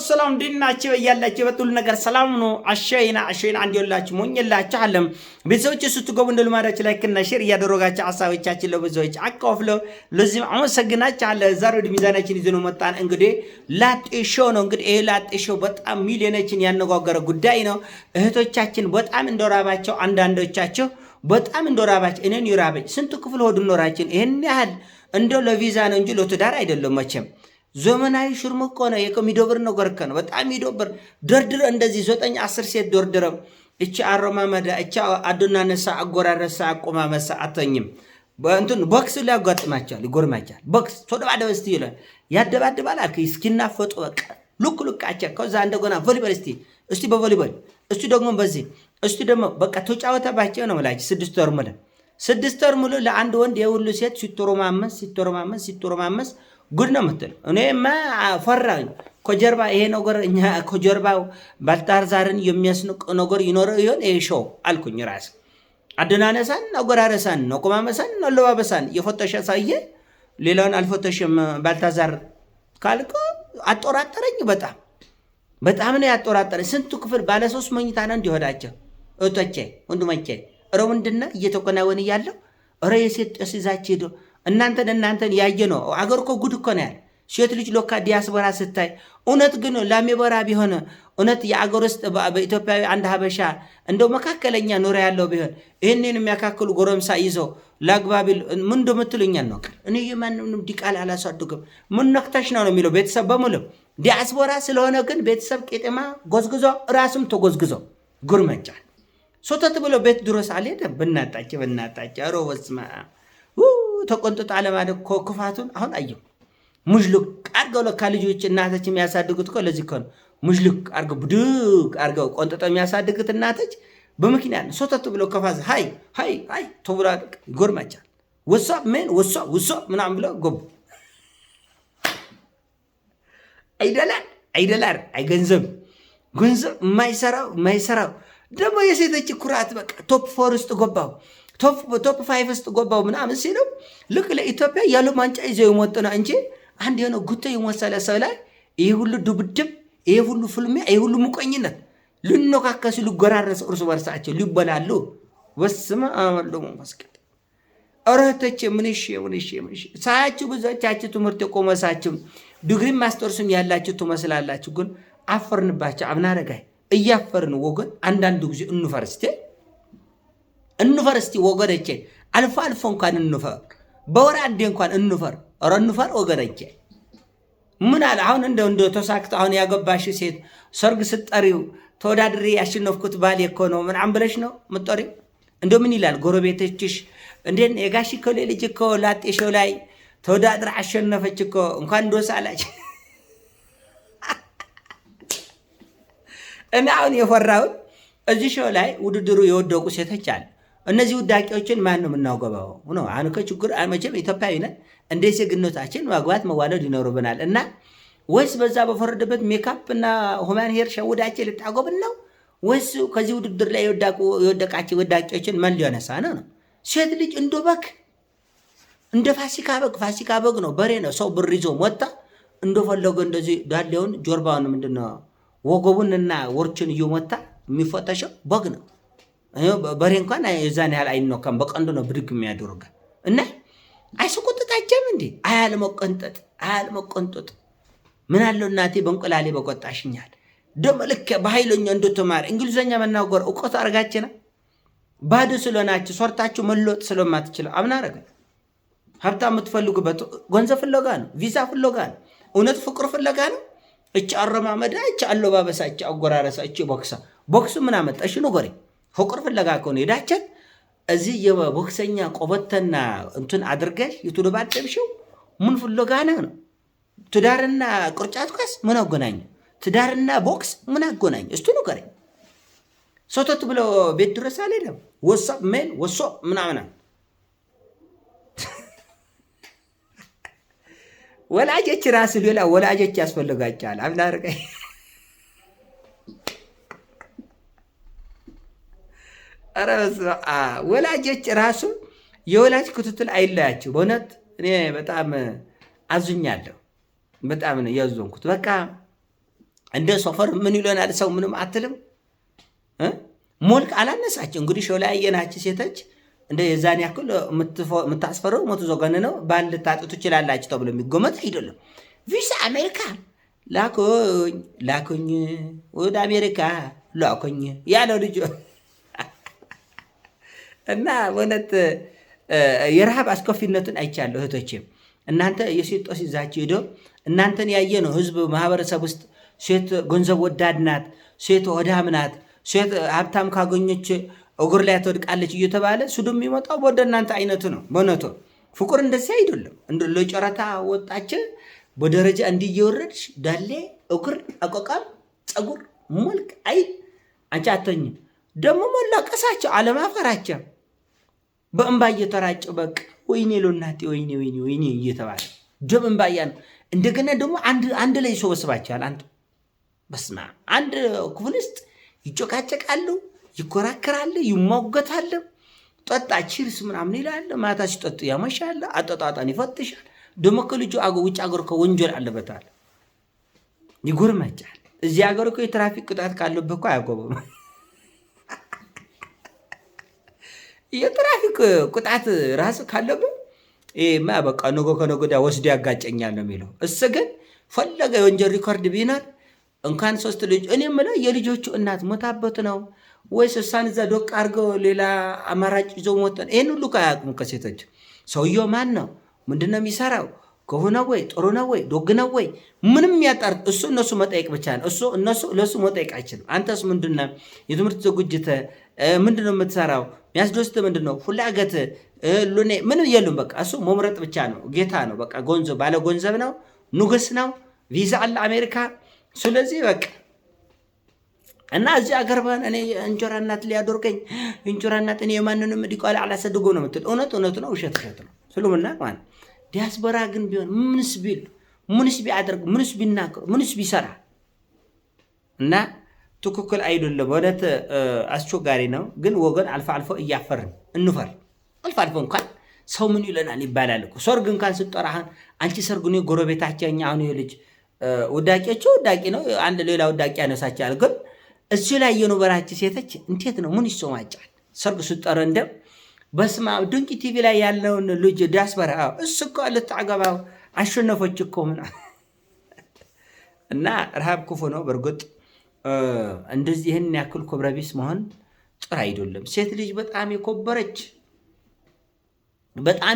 ሰላም ዲናችሁ ያላችሁ በጥሉ ነገር ሰላም ነው። አሸይና አንድ ይላችሁ ሞኝላችሁ አለም ቤተሰቦች ስትገቡ እንደልማዳችሁ ላይክ እና ሼር እያደረጋችሁ ሐሳቦቻችን ለብዙዎች አካፍሉ። ለዚህ አመሰግናችኋለሁ። ዛሬ ወደ ሚዛናችን ይዘን መጣን። እንግዲህ ላጤ ሾው ነው። እንግዲህ ይሄ ላጤ ሾው በጣም ሚሊዮኖችን ያነጋገረ ጉዳይ ነው። እህቶቻችን በጣም እንደራባቸው፣ አንዳንዶቻቸው በጣም እንደራባቸው እኔን ይራበኝ ስንት ክፍል ሆድ ኖራችን ይሄን ያህል እንደው ለቪዛ ነው እንጂ ለትዳር አይደለም መቼም ዘመናዊ ሽርምቆ ነው። የሚዶብር ነገር ከነ በጣም ይዶብር ደርድረ እንደዚህ 9 10 ሴት ደርድረ እቺ አረማመዳ እቺ አዱናነሳ አጎራረሳ አቆማመሳ አተኝም በእንትን ቦክስ ላይ ያጋጥማቻል ይጎርማቻል። ቦክስ ተደባደበ እስቲ ይላል ያደባደባል አልከ እስኪና ፈጦ በቃ ሉክ ሉቃቻ ከዛ እንደገና ቮሊቦል እስቲ በቮሊቦል እስቲ ደግሞ በዚህ እስቲ ደግሞ በቃ ተጫወተባቸው ነው ማለት 6 ወር ሙሉ 6 ወር ሙሉ ለአንድ ወንድ የሁሉ ሴት ሲተረማመስ ጉድ ነው የምትል። እኔማ ፈራኝ ከጀርባ ይሄ ነገር እኛ ከጀርባው ባልታርዛርን የሚያስንቅ ነገር ይኖረው ይሆን ይሄ ሾው አልኩኝ። ራስ አደናነሳን አጎራረሳን ነቆማመሳን አለባበሳን የፈተሸ ሳይየ ሌላውን አልፈተሽም ባልታዛር ካልኩ አጦራጠረኝ። በጣም ነው ያጦራጠረኝ። ስንቱ ክፍል ባለ 3 መኝታ ነው እንዲሆዳቸው እቶቼ ወንድሞቼ ኧረ ምንድን ነው እየተከናወነ ያለው? ኧረ የሴት ጥስ ይዛችሁ ሄዶ እናንተን ያየ ነው። አገር እኮ ጉድ እኮ ነው ያለ። ሴት ልጅ ሎካ ዲያስፖራ ስታይ እውነት ግን ላሜበራ ቢሆን እውነት የአገር ውስጥ በኢትዮጵያዊ አንድ ሀበሻ እንደው መካከለኛ ኑሮ ያለው ቢሆን ይህንን የሚያካክሉ ጎረምሳ ይዘው ላግባቢል ምን እንደምትሉኛል ነው። እኔ የማንንም ዲቃላ አላሳድግም። ምን ነክተሽ ነው የሚለው ቤተሰብ በሙሉ ዲያስፖራ ስለሆነ ግን ቤተሰብ ቄጤማ ጎዝግዞ ራስም ተጎዝግዞ ጉርመጫል ሶተት ብሎ ቤት ድረስ አልሄደም። ብናጣቸው ኧረ ወስማ ተቆንጥጣ ለማለት ክፋቱን አሁን አየሁ። ሙጅልቅ አርገው ለካ ልጆች እናቶች የሚያሳድጉት እኮ ለዚህ እኮ ነው። ሙጅልቅ አርገው ብድግ አርገው ቆንጥጠው የሚያሳድጉት እናቶች በምክንያት ሶተት ብሎ ከፋዝ ሃይ ተብራ ጎርማቻል ወሷ ምናምን ብለው ጎብ አይደላር ገንዘብ የማይሰራው ደግሞ የሴቶች ኩራት በቃ ቶፕ 4 ውስጥ ገባው ቶፕ 5 ውስጥ ገባው ምናምን ሲሉ ልክ ለኢትዮጵያ ያሉ ማንጫ ይዘው ይሞጥና እንጂ አንድ የሆነ ጉቶ ይወሰለ ሰው ላይ ይሄ ሁሉ ድብድብ፣ ይሄ ሁሉ ፍልሚያ፣ ይሄ ሁሉ ሙቀኝነት ልንነካከሱ ሊጎራረሱ እርስ በርሳቸው ሊበላሉ ወስማ አመለሙ መስቀል አራተች ምንሽ ሳያችሁ ብዙዎቻችሁ ትምህርት የቆመሳችሁ ዲግሪ ማስተርስም ያላችሁ ትመስላላችሁ። ግን አፈርንባቸው አብናረጋይ እያፈርን ወገን አንዳንዱ ጊዜ እንፈርስቲ ወገነቼ አልፎ እንኳን እንፈር በወር አንዴ እንኳን እንፈር ወገነቼ። ምን አለ አሁን እንደ ተሳክቶ አሁን ያገባሽ ሴት ሰርግ ስትጠሪው ተወዳድሬ ያሸነፍኩት ባል እኮ ነው ምናምን ብለሽ ነው የምትጠሪው። እንደው ምን ይላል ጎረቤቶችሽ እንዴት የጋሽ ኮሌ ልጅ እኮ ላጤ ሾው ላይ ተወዳድራ አሸነፈች እኮ እንኳን ደስ አላች። እና አሁን የፈራሁት እዚህ ሾው ላይ ውድድሩ የወደቁ ሴቶች አሉ። እነዚህ ውዳቂዎችን ማን ነው የምናገባው ነው? አሁን ከችግር መቼም ኢትዮጵያዊ ነን እንደ ዜግነታችን ማግባት መዋለድ ይኖርብናል። እና ወይስ በዛ በፈረደበት ሜካፕ እና ሁማን ሄር ሸውዳቸው ልታጎብን ነው ወይስ ከዚህ ውድድር ላይ የወደቃቸው ውዳቂዎችን ማን ሊያነሳ ነው? ሴት ልጅ እንደ በግ እንደ ፋሲካ በግ ነው፣ በሬ ነው። ሰው ብር ይዞ ወጣ እንደፈለገ እንደዚህ ዳሌውን ጆርባውን ምንድነው ወገቡንና ወርቹን እየመታ የሚፈተሸው በግ ነው። በሬ እንኳን የዛን ያህል አይኖካም፣ በቀንዱ ነው ብድግ የሚያደርጋ እና አይሰቆጥጣቸም እንዴ? አያለመቆንጠጥ ምን አለው እናቴ በእንቁላሌ በቆጣሽኛል። ደሞ ልክ በኃይለኛ እንደተማረ እንግሊዘኛ መናገር እውቀት አርጋችና ባዶ ስለሆናችሁ ሰርታችሁ መለወጥ ስለማትችለው አምናረጋ ሀብታም የምትፈልጉበት ገንዘብ ፍለጋ ነው፣ ቪዛ ፍለጋ ነው፣ እውነት ፍቅር ፍለጋ ነው። እቺ አረማመዳ እቺ አለባበሳ እቺ አጎራረሳ እቺ ቦክሱ ምን አመጣሽ ንገሪ። ፍቅር ፍለጋ ከሆነ ሄዳችን እዚህ የቦክሰኛ ቆበተና እንትን አድርገሽ ይቱደባደብሽው ምን ፍለጋ ነው? ትዳርና ቅርጫት ኳስ ምን አገናኝ? ትዳርና ቦክስ ምን አገናኝ? እስቱ ንገሪ። ሶተት ብሎ ቤት ድረስ አልሄደም። ወሶ ምናምን ወላጆች ራስ ሌላ ወላጆች ያስፈልጋቸዋል። አብናርቀ ወላጆች ራሱ የወላጅ ክትትል አይለያቸው። በእውነት እኔ በጣም አዝኛለሁ። በጣም ነው ያዘንኩት። በቃ እንደ ሶፈር ምን ይለናል ሰው ምንም አትልም። ሞልክ አላነሳቸው እንግዲህ ሾላ ያየናችሁ ሴቶች እንደ የዛን ያክል የምታስፈረው ሞትዞገን ነው ባል ልታጡ ትችላላችሁ ተብሎ የሚጎመት አይደለም። ቪዛ አሜሪካ ላኩኝ ወደ አሜሪካ ላኩኝ ያለው ልጅ እና በእውነት የረሃብ አስከፊነቱን አይቻለሁ። እህቶቼም እናንተ የሴት ጦስ ይዛችሁ ሄዶ እናንተን ያየ ነው ህዝብ ማህበረሰብ ውስጥ ሴት ገንዘብ ወዳድ ናት፣ ሴት ወዳም ናት፣ ሴት ሀብታም ካገኘች እግር ላይ ትወድቃለች እየተባለ ሱዱ የሚመጣው ወደ እናንተ አይነቱ ነው። በእውነቱ ፍቅር እንደዚህ አይደለም። ለጨረታ ወጣች በደረጃ እንዲህ እየወረድሽ ዳሌ፣ እግር፣ አቆቃም፣ ፀጉር፣ መልክ አይ አንቺ አተኝም ደግሞ መላቀሳቸው አለማፈራቸው በእንባ እየተራጨ በቃ ወይኔ ሎናቴ ወይኔ ወይኔ ወይኔ እየተባለ ደም እንባያ ነው። እንደገና ደግሞ አንድ ላይ ይሰበስባቸዋል። አንተ በስማ አንድ ክፍል ውስጥ ይጮቃጨቃሉ፣ ይኮራከራሉ፣ ይሟገታሉ። ጠጣ ቺርስ ምናምን ይላል። ማታ ሲጠጡ ያመሻል፣ አጠጣጣን ይፈትሻል። ደግሞ ከልጁ ውጭ አገር ከወንጀል አለበታል ይጎርመጫል። እዚህ ሀገር እኮ የትራፊክ ቅጣት ካለበት እኮ አያቆምም። የትራፊክ ቅጣት ራስ ካለበት ይሄማ በቃ ነገ ከነገ ወዲያ ወስዶ ያጋጨኛል ነው የሚለው። እሱ ግን ፈለገ የወንጀል ሪኮርድ ቢኖር እንኳን 3 ልጅ እኔ የምለው የልጆቹ እናት ሞታበት ነው ወይስ እሷን እዛ ዶቅ አድርገው ሌላ አማራጭ ይዞ ሞተን? ይህን ሁሉ ካያቅሙ ከሴቶች ሰውየው ማን ነው? ምንድነው የሚሰራው? ክፉ ነው ወይ ጥሩ ነው ወይ ዶግ ነው ወይ ምንም ያጣር እሱ እነሱ መጠየቅ ብቻ ነው። እነሱ ለሱ መጠየቅ አይችልም። አንተስ ምንድነው? የትምህርት ዝግጅት ምንድነው የምትሰራው? የሚያስደስት ምንድነው? ፍላገት ሉኔ ምንም የሉም። በቃ እሱ መምረጥ ብቻ ነው። ጌታ ነው። በቃ ገንዘብ ባለ ገንዘብ ነው። ንጉስ ነው። ቪዛ አለ አሜሪካ። ስለዚህ በቃ እና እዚህ አገር ባን እኔ እንጀራ እናት ሊያደርገኝ እንጀራ እናት እኔ የማንንም ዲቃላ አላሰድጎ ነው የምትል እውነት ነው፣ ውሸት ነው። ስለምና ማለት ዲያስፖራ ግን ቢሆን ምንስ ቢል ምንስ ቢያደርግ ምንስ ቢናገር ምንስ ቢሰራ እና ትክክል አይደለም። ወደት አስቸጋሪ ነው። ግን ወገን አልፎ እያፈርን እንፈር አልፎ እንኳን ሰው ምን ይለናል ይባላል እኮ። ሰርግ እንኳን ስጠራህን አንቺ ሰርግ ነው ጎረቤታችን አሁን የልጅ ወዳቂያቸው ወዳቂ ነው አንድ ሌላ ወዳቂ ያነሳቻል። ግን እዚህ ላይ የኖበራች ሴቶች እንዴት ነው ምን ይሰማጫል? ሰርግ ስጠራ እንደ በስማ ድንቂ ቲቪ ላይ ያለውን ልጅ ዲያስፖራ እሱ እኮ ልታገባው አሸነፈች እኮ ምን እና ረሃብ ክፉ ነው። በርግጥ እንደዚህ ይህን ያክል ክብረ ቢስ መሆን ጥሩ አይደለም። ሴት ልጅ በጣም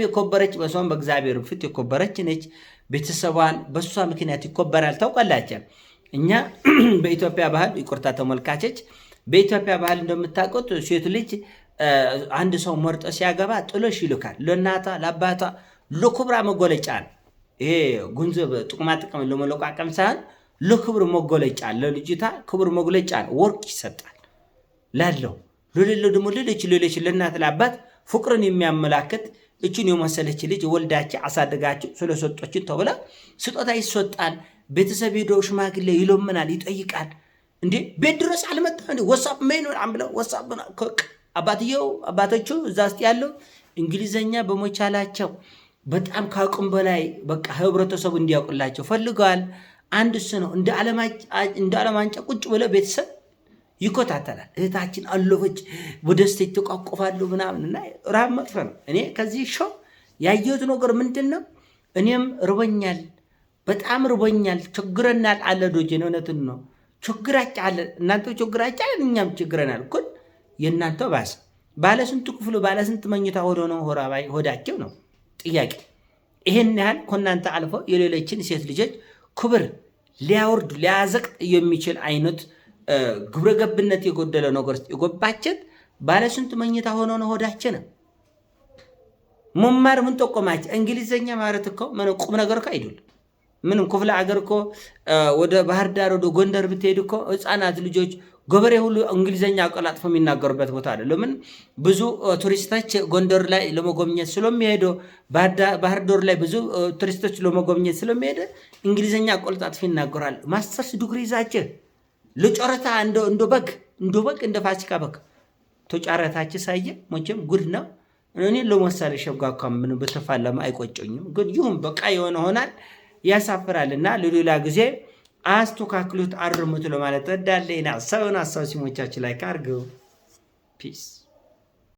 የኮበረች በሷም በእግዚአብሔር ፊት የኮበረች ነች። ቤተሰቧን በሷ ምክንያት ይኮበራል። ታውቃላችሁ እኛ በኢትዮጵያ ባህል ይቆርታ ተመልካቾች፣ በኢትዮጵያ ባህል እንደምታውቁት ሴት ልጅ አንድ ሰው መርጦ ሲያገባ ጥሎሽ ይልካል። ለእናቷ ለአባቷ ለክብራ መጎለጫ ነው። ይሄ ገንዘብ ጥቅማ ጥቅም ለመለቃቀም ሳይሆን ለክብር መጎለጫ፣ ለልጅታ ክብር መግለጫ ነው። ወርቅ ይሰጣል ላለው ለሌለው ደግሞ ሌሎች ለእናት ለአባት ፍቅርን የሚያመላክት እችን የመሰለች ልጅ ወልዳችሁ አሳደጋችሁ ስለሰጦችን ተብላ ስጦታ ይሰጣል። ቤተሰብ ሄዶ ሽማግሌ ይለምናል፣ ይጠይቃል። እንዴ ቤት ድረስ አልመጣም እንዴ ወሳብ ምን አምብለው ወሳብ አባቶቹ እዛ ውስጥ ያለው እንግሊዘኛ በመቻላቸው በጣም ካቁም በላይ በቃ ህብረተሰቡ እንዲያውቁላቸው ፈልገዋል። አንድ እሱ ነው። እንደ ዓለማንጫ ቁጭ ብለ ቤተሰብ ይኮታተላል። እህታችን አለፈች በደስታ ይተቋቆፋሉ ምናምን እና ራብ መጥፎ ነው። እኔ ከዚህ ሾው ያየሁት ነገር ምንድን ነው? እኔም ርቦኛል፣ በጣም ርቦኛል፣ ችግረናል አለ ዶጄን። እውነትን ነው ችግራችሁ አለ። እናንተ ችግራችሁ አለ፣ እኛም ችግረናል። ግን የእናንተ ባሰ። ባለስንት ክፍሉ ባለስንት መኝታ ሆዶ ነው ሆዳቸው ነው ጥያቄ። ይሄን ያህል ከእናንተ አልፎ የሌሎችን ሴት ልጆች ክብር ሊያወርድ ሊያዘቅጥ የሚችል አይነት ግብረ ገብነት የጎደለ ነገር የጎባችን ባለስንት መኝታ ሆኖ ነው ሆዳችን። መማር ምን ጠቆማችሁ? እንግሊዘኛ ማለት እኮ ምን ቁም ነገር እኮ አይደለም። ምንም ክፍለ ሀገር እኮ ወደ ባህር ዳር ወደ ጎንደር ብትሄድ እኮ ህፃናት ልጆች ገበሬ ሁሉ እንግሊዘኛ አቀላጥፎ የሚናገሩበት ቦታ አለ። ለምን ብዙ ቱሪስቶች ጎንደር ላይ ለመጎብኘት ስለሚሄዱ፣ ባህር ዳር ላይ ብዙ ቱሪስቶች ለመጎብኘት ስለሚሄዱ እንግሊዘኛ አቀላጥፎ ይናገራል። ማስተርስ ዲግሪ ይዛችሁ ለጨረታ እንደ በግ እንደ ፋሲካ በግ ተጫረታችሁ ሳየ መቼም ጉድ ነው። እኔ ለምሳሌ ሸብጋካ ምን በተፋለማ አይቆጨኝም። ግን ይሁን በቃ የሆነ ሆናል፣ ያሳፍራልና ለሌላ ጊዜ አስተካክሉት፣ አርሙት ለማለት ወዳለኝ። ሀሳብ ሲሞቻችሁ ላይ ካርገው ፒስ